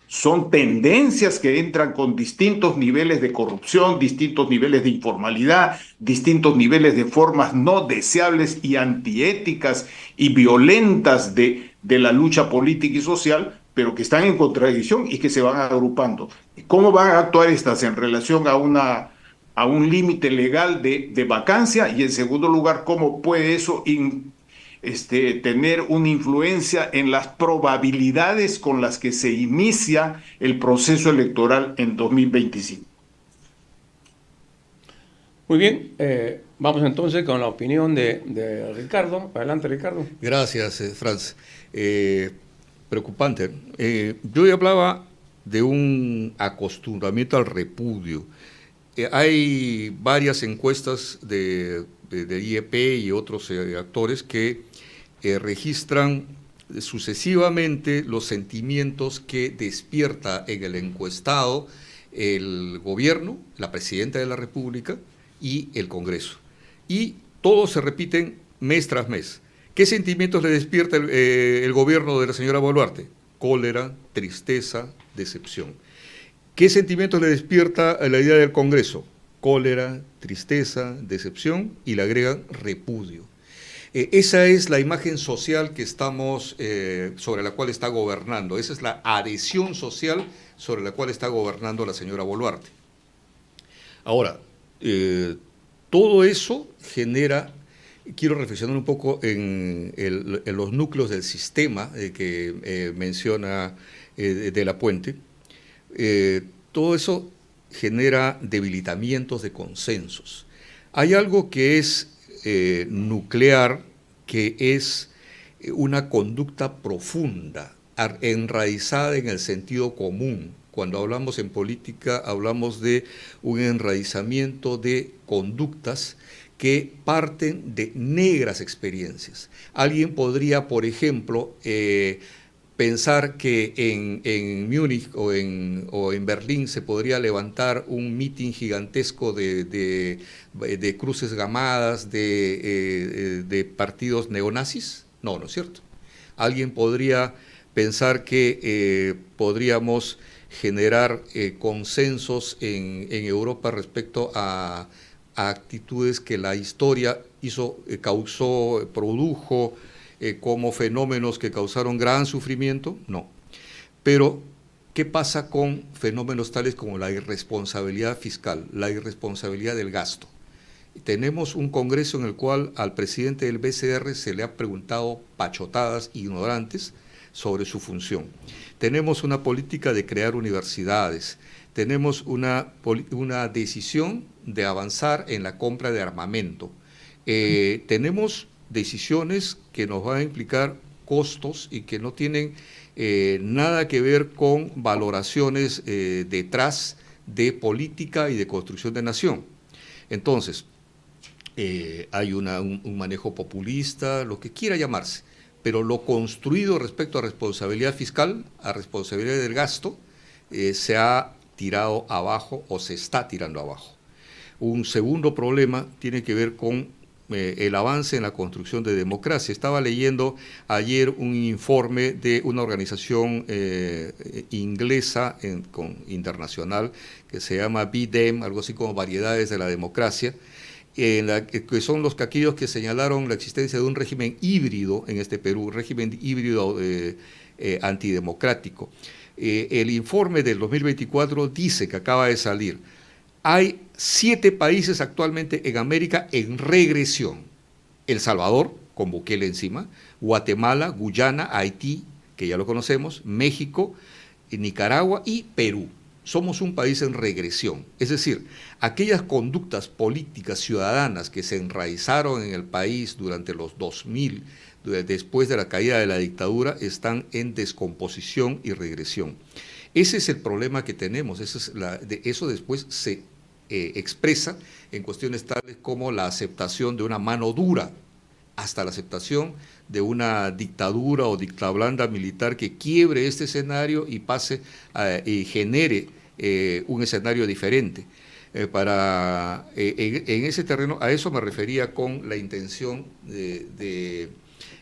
Son tendencias que entran con distintos niveles de corrupción, distintos niveles de informalidad, distintos niveles de formas no deseables y antiéticas y violentas de la lucha política y social, pero que están en contradicción y que se van agrupando. ¿Cómo van a actuar estas en relación a un límite legal de vacancia? Y en segundo lugar, ¿cómo puede eso tener una influencia en las probabilidades con las que se inicia el proceso electoral en 2025? Muy bien, vamos entonces con la opinión de Ricardo. Adelante, Ricardo. Gracias, Franz. Preocupante. Yo ya hablaba de un acostumbramiento al repudio. Hay varias encuestas de IEP y otros actores que registran sucesivamente los sentimientos que despierta en el encuestado el gobierno, la presidenta de la República y el Congreso. Y todos se repiten mes tras mes. ¿Qué sentimientos le despierta el gobierno de la señora Boluarte? Cólera, tristeza, decepción. ¿Qué sentimientos le despierta la idea del Congreso? Cólera, tristeza, decepción, y le agregan repudio. Esa es la imagen social que estamos, sobre la cual está gobernando. Esa es la adhesión social sobre la cual está gobernando la señora Boluarte. Ahora, todo eso genera, quiero reflexionar un poco en los núcleos del sistema que menciona de la Puente. Todo eso genera debilitamientos de consensos. Hay algo que es nuclear, que es una conducta profunda, enraizada en el sentido común. Cuando hablamos en política, hablamos de un enraizamiento de conductas que parten de negras experiencias. Alguien podría, por ejemplo, pensar que en Múnich o en Berlín se podría levantar un mitin gigantesco de cruces gamadas de partidos neonazis. No, no es cierto. Alguien podría pensar que podríamos generar consensos en Europa respecto a actitudes que la historia produjo como fenómenos que causaron gran sufrimiento. No. Pero, ¿qué pasa con fenómenos tales como la irresponsabilidad fiscal, la irresponsabilidad del gasto? Tenemos un Congreso en el cual al presidente del BCR se le ha preguntado pachotadas ignorantes sobre su función. Tenemos una política de crear universidades, tenemos una decisión de avanzar en la compra de armamento, tenemos decisiones que nos van a implicar costos y que no tienen nada que ver con valoraciones detrás de política y de construcción de nación. Entonces, hay un manejo populista, lo que quiera llamarse, pero lo construido respecto a responsabilidad fiscal, a responsabilidad del gasto, se ha tirado abajo o se está tirando abajo. Un segundo problema tiene que ver con el avance en la construcción de democracia. Estaba leyendo ayer un informe de una organización inglesa internacional que se llama BDEM, algo así como Variedades de la Democracia, que son aquellos que señalaron la existencia de un régimen híbrido en este Perú, un régimen híbrido antidemocrático. El informe del 2024 dice, que acaba de salir, hay 7 países actualmente en América en regresión. El Salvador, con Bukele encima, Guatemala, Guyana, Haití, que ya lo conocemos, México, Nicaragua y Perú. Somos un país en regresión. Es decir, aquellas conductas políticas ciudadanas que se enraizaron en el país durante los 2000, después de la caída de la dictadura, están en descomposición y regresión. Ese es el problema que tenemos. Eso después se expresa en cuestiones tales como la aceptación de una mano dura, hasta la aceptación de una dictadura o dictablanda militar que quiebre este escenario y pase y genere un escenario diferente. En ese terreno, a eso me refería con la intención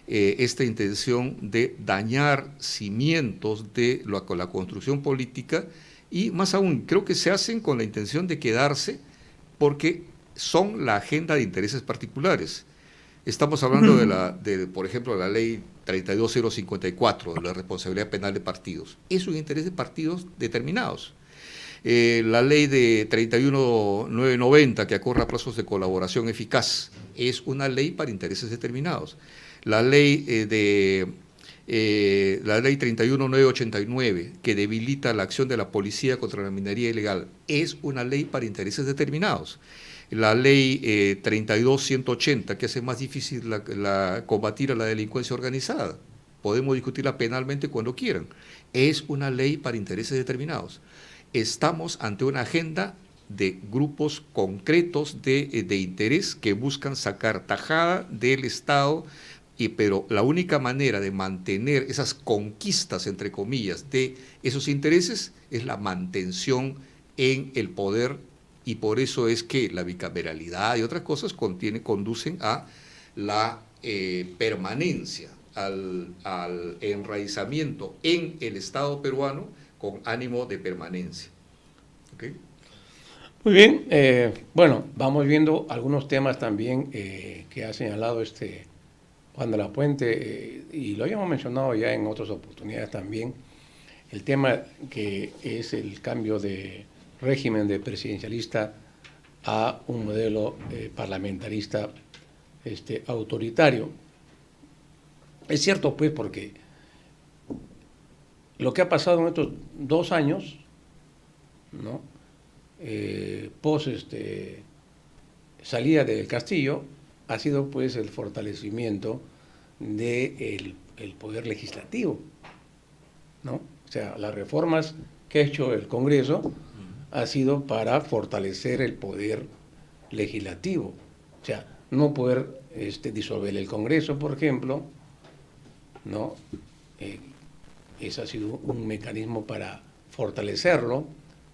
esta intención de dañar cimientos de la construcción política, y más aún, creo que se hacen con la intención de quedarse porque son la agenda de intereses particulares. Estamos hablando por ejemplo, de la ley 32054, de la responsabilidad penal de partidos. Es un interés de partidos determinados. La ley de 31990, que acorra plazos de colaboración eficaz, es una ley para intereses determinados. La ley la ley 31989, que debilita la acción de la policía contra la minería ilegal, es una ley para intereses determinados. La ley 32180, que hace más difícil combatir a la delincuencia organizada, podemos discutirla penalmente cuando quieran, es una ley para intereses determinados. Estamos ante una agenda de grupos concretos de interés que buscan sacar tajada del Estado, pero la única manera de mantener esas conquistas, entre comillas, de esos intereses es la mantención en el poder, y por eso es que la bicameralidad y otras cosas conducen a la permanencia, al enraizamiento en el Estado peruano con ánimo de permanencia. ¿Okay? Muy bien, bueno, vamos viendo algunos temas también que ha señalado Juan de la Puente, y lo habíamos mencionado ya en otras oportunidades también, el tema que es el cambio de régimen de presidencialista a un modelo parlamentarista autoritario. Es cierto, pues, porque lo que ha pasado en estos 2 años, ¿no? Post salida del Castillo, ha sido pues el fortalecimiento del poder legislativo, ¿no? O sea, las reformas que ha hecho el Congreso ha sido para fortalecer el poder legislativo. O sea, no poder disolver el Congreso, por ejemplo, ¿no? Ese ha sido un mecanismo para fortalecerlo,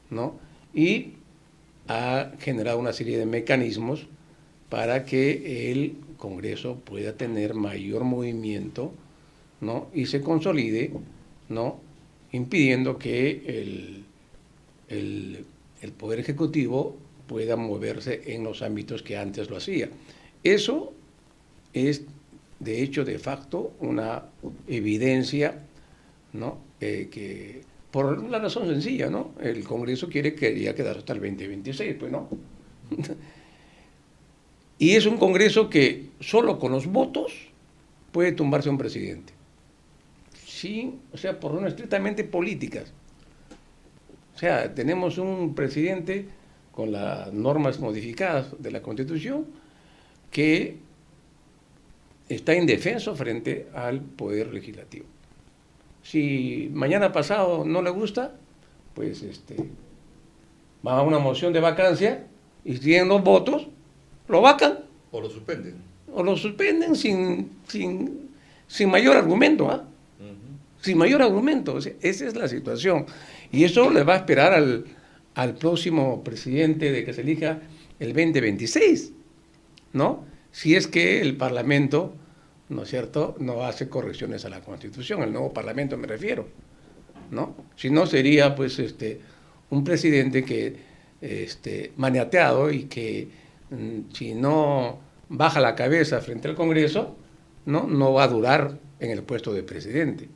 ¿no? Y ha generado una serie de mecanismos para que el Congreso pueda tener mayor movimiento, ¿no? Y se consolide, ¿no? Impidiendo que el Poder Ejecutivo pueda moverse en los ámbitos que antes lo hacía. Eso es, de hecho, de facto, una evidencia, ¿no? Que por la razón sencilla, ¿no? El Congreso quería quedar hasta el 2026, pues no. Y es un Congreso que solo con los votos puede tumbarse a un presidente. Sí, o sea, por razones estrictamente políticas. O sea, tenemos un presidente con las normas modificadas de la Constitución que está indefenso frente al Poder Legislativo. Si mañana pasado no le gusta, pues va a una moción de vacancia y si tienen 2 votos, lo vacan. O lo suspenden. O lo suspenden sin mayor argumento, ¿ah? Sin mayor argumento. O sea, esa es la situación. Y eso le va a esperar al próximo presidente de que se elija el 2026, ¿no? Si es que el Parlamento, ¿no es cierto?, no hace correcciones a la Constitución, el nuevo Parlamento me refiero, ¿no? Si no sería, pues, un presidente que, maniateado y que si no baja la cabeza frente al Congreso, no va a durar en el puesto de presidente.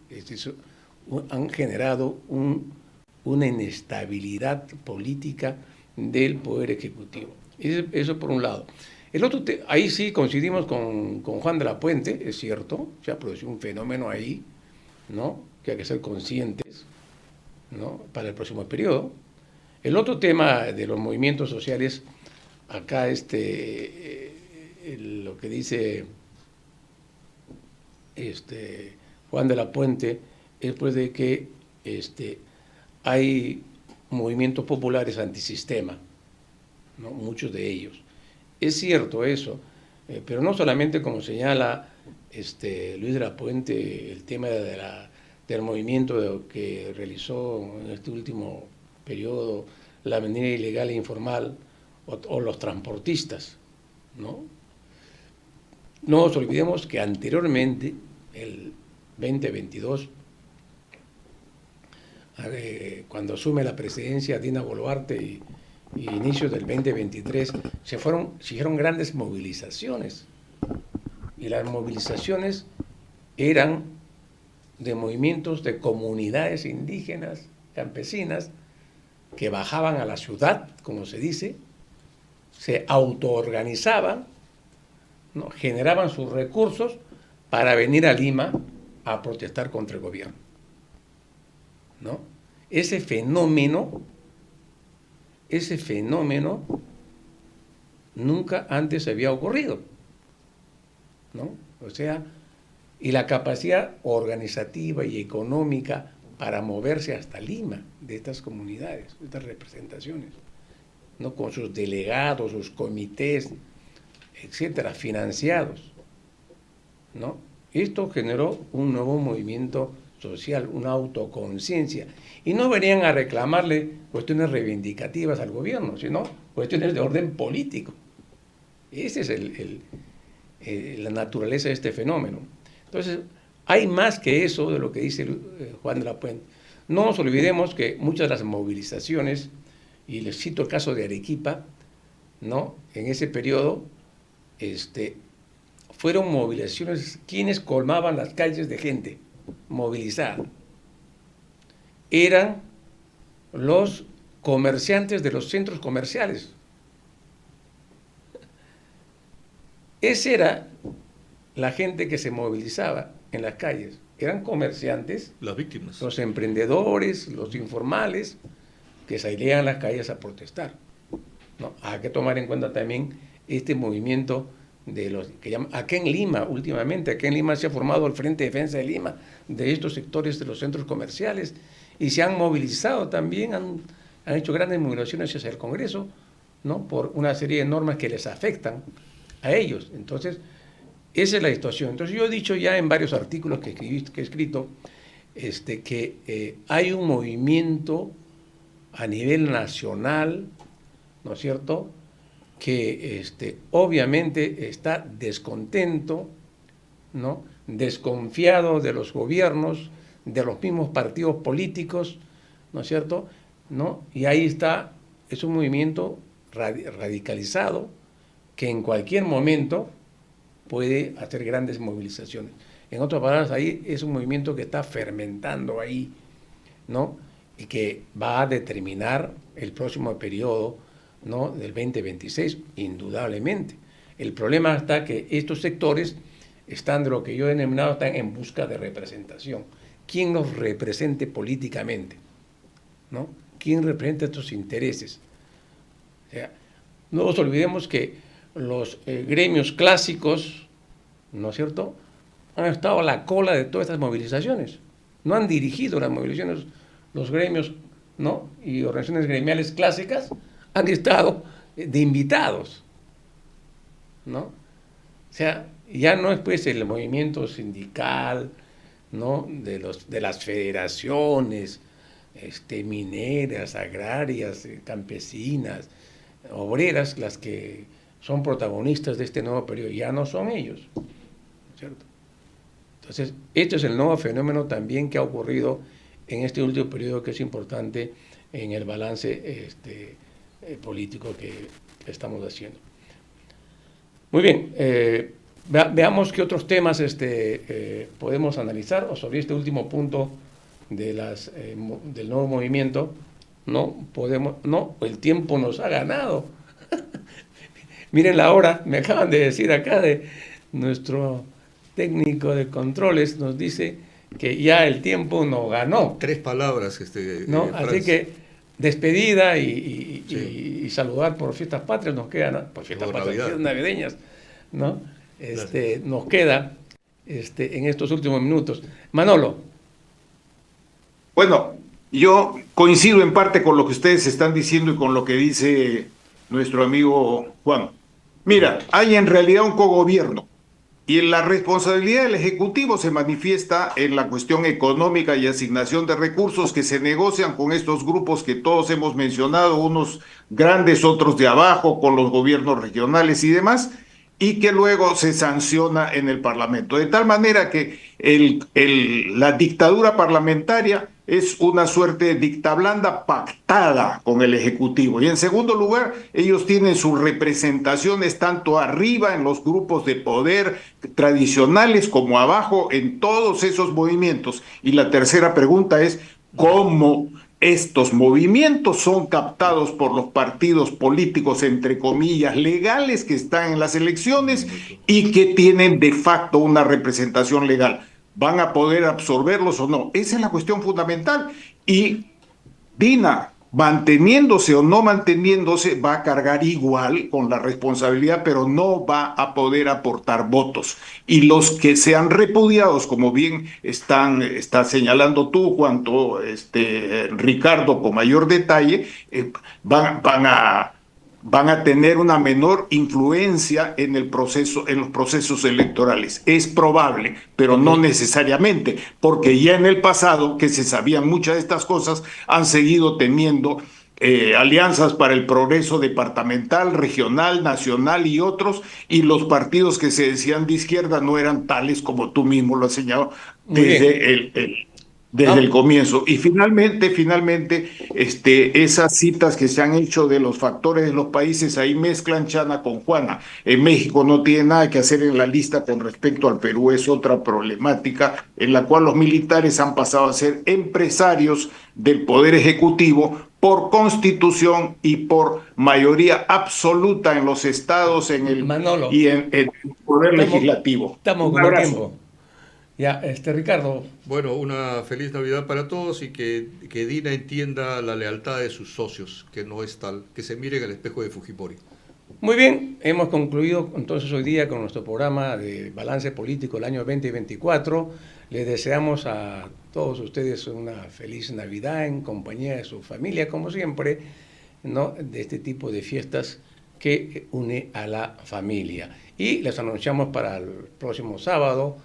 Han generado una inestabilidad política del Poder Ejecutivo. Eso por un lado. El otro, ahí sí coincidimos con Juan de la Puente, es cierto, se ha producido un fenómeno ahí, ¿no?, que hay que ser conscientes, ¿no?, para el próximo periodo. El otro tema de los movimientos sociales, acá lo que dice Juan de la Puente es pues de que hay movimientos populares antisistema, ¿no?, muchos de ellos. Es cierto eso, pero no solamente como señala Luis de la Puente, el tema del movimiento que realizó en este último periodo la minería ilegal e informal o los transportistas, ¿no? No nos olvidemos que anteriormente, el 2022, cuando asume la presidencia Dina Boluarte y inicios del 2023, se hicieron grandes movilizaciones. Y las movilizaciones eran de movimientos de comunidades indígenas, campesinas, que bajaban a la ciudad, como se dice, se autoorganizaban, ¿no?, generaban sus recursos para venir a Lima a protestar contra el gobierno, ¿no? Ese fenómeno nunca antes había ocurrido, ¿no? O sea, y la capacidad organizativa y económica para moverse hasta Lima de estas comunidades, de estas representaciones, ¿no? Con sus delegados, sus comités, etcétera, financiados, ¿no? Esto generó un nuevo movimiento social, una autoconciencia, y no venían a reclamarle cuestiones reivindicativas al gobierno, sino cuestiones de orden político. Esa es la naturaleza de este fenómeno. Entonces, hay más que eso de lo que dice Juan de la Puente. No nos olvidemos que muchas de las movilizaciones, y les cito el caso de Arequipa, ¿no? En ese periodo, fueron movilizaciones, quienes colmaban las calles de gente movilizada. Eran los comerciantes de los centros comerciales. Esa era la gente que se movilizaba en las calles. Eran comerciantes, las víctimas, los emprendedores, los informales, que salían a las calles a protestar, ¿no? Hay que tomar en cuenta también este movimiento de los que llaman, acá en Lima, últimamente, acá en Lima se ha formado el Frente de Defensa de Lima, de estos sectores de los centros comerciales, y se han movilizado también, han hecho grandes movilizaciones hacia el Congreso, ¿no? Por una serie de normas que les afectan a ellos. Entonces, esa es la situación. Entonces, yo he dicho ya en varios artículos que he escrito, que hay un movimiento a nivel nacional, ¿no es cierto?, que obviamente está descontento, ¿no?, desconfiado de los gobiernos, de los mismos partidos políticos, ¿no es cierto?, ¿no? Y ahí está, es un movimiento radicalizado que en cualquier momento puede hacer grandes movilizaciones. En otras palabras, ahí es un movimiento que está fermentando ahí, ¿no?, y que va a determinar el próximo periodo, ¿no?, del 2026, indudablemente. El problema está que estos sectores están, de lo que yo he denominado, están en busca de representación. ¿Quién los represente políticamente?, ¿no? ¿Quién representa estos intereses? O sea, no nos olvidemos que los gremios clásicos, ¿no es cierto?, han estado a la cola de todas estas movilizaciones. No han dirigido las movilizaciones, los gremios, ¿no?, y organizaciones gremiales clásicas han estado de invitados, ¿no? O sea, ya no es pues el movimiento sindical, ¿no?, de las federaciones mineras, agrarias, campesinas, obreras, las que son protagonistas de este nuevo periodo. Ya no son ellos, ¿cierto? Entonces, este es el nuevo fenómeno también que ha ocurrido en este último periodo, que es importante en el balance político que estamos haciendo. Muy bien, veamos qué otros temas podemos analizar, o sobre este último punto de del nuevo movimiento. El tiempo nos ha ganado. Miren la hora, me acaban de decir acá de nuestro técnico de controles, nos dice que ya el tiempo nos ganó. 3 palabras, ¿no? Así que despedida y saludar por fiestas patrias nos quedan, por fiestas patrias, fiestas navideñas, ¿no? Nos queda en estos últimos minutos. Manolo. Bueno, yo coincido en parte con lo que ustedes están diciendo y con lo que dice nuestro amigo Juan. Mira, hay en realidad un cogobierno y la responsabilidad del Ejecutivo se manifiesta en la cuestión económica y asignación de recursos que se negocian con estos grupos que todos hemos mencionado, unos grandes, otros de abajo, con los gobiernos regionales y demás, y que luego se sanciona en el Parlamento. De tal manera que la dictadura parlamentaria es una suerte de dictablanda pactada con el Ejecutivo. Y en segundo lugar, ellos tienen sus representaciones tanto arriba en los grupos de poder tradicionales como abajo en todos esos movimientos. Y la tercera pregunta es, ¿cómo estos movimientos son captados por los partidos políticos, entre comillas, legales que están en las elecciones y que tienen de facto una representación legal? van a poder absorberlos o no. Esa es la cuestión fundamental. Y Dina, manteniéndose o no manteniéndose, va a cargar igual con la responsabilidad, pero no va a poder aportar votos. Y los que sean repudiados, como bien está señalando tú, cuanto Ricardo, con mayor detalle, van a tener una menor influencia en el proceso, en los procesos electorales. Es probable, pero no necesariamente, porque ya en el pasado, que se sabían muchas de estas cosas, han seguido teniendo alianzas para el progreso departamental, regional, nacional y otros, y los partidos que se decían de izquierda no eran tales como tú mismo lo has señalado desde el comienzo. Y finalmente, esas citas que se han hecho de los factores de los países, ahí mezclan Chana con Juana. En México no tiene nada que hacer en la lista con respecto al Perú, es otra problemática en la cual los militares han pasado a ser empresarios del Poder Ejecutivo por constitución y por mayoría absoluta en los estados Manolo, y en el Poder Legislativo. Estamos con el tiempo. Ya, Ricardo. Bueno, una feliz Navidad para todos y que Dina entienda la lealtad de sus socios, que no es tal, que se miren al espejo de Fujimori. Muy bien, hemos concluido entonces hoy día con nuestro programa de balance político del año 2024. Les deseamos a todos ustedes una feliz Navidad en compañía de su familia, como siempre, ¿no? De este tipo de fiestas que une a la familia. Y les anunciamos para el próximo sábado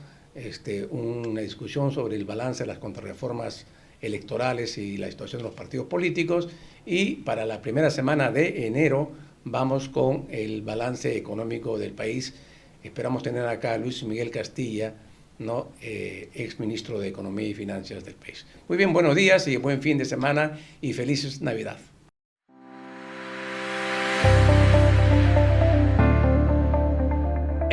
una discusión sobre el balance de las contrarreformas electorales y la situación de los partidos políticos, y para la primera semana de enero vamos con el balance económico del país. Esperamos tener acá a Luis Miguel Castilla, ¿no? Ex ministro de Economía y Finanzas del país. Muy bien, buenos días y buen fin de semana y felices Navidad.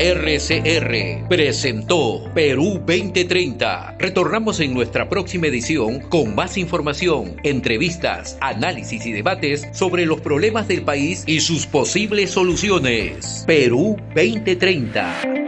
RCR presentó Perú 2030. Retornamos en nuestra próxima edición con más información, entrevistas, análisis y debates sobre los problemas del país y sus posibles soluciones. Perú 2030.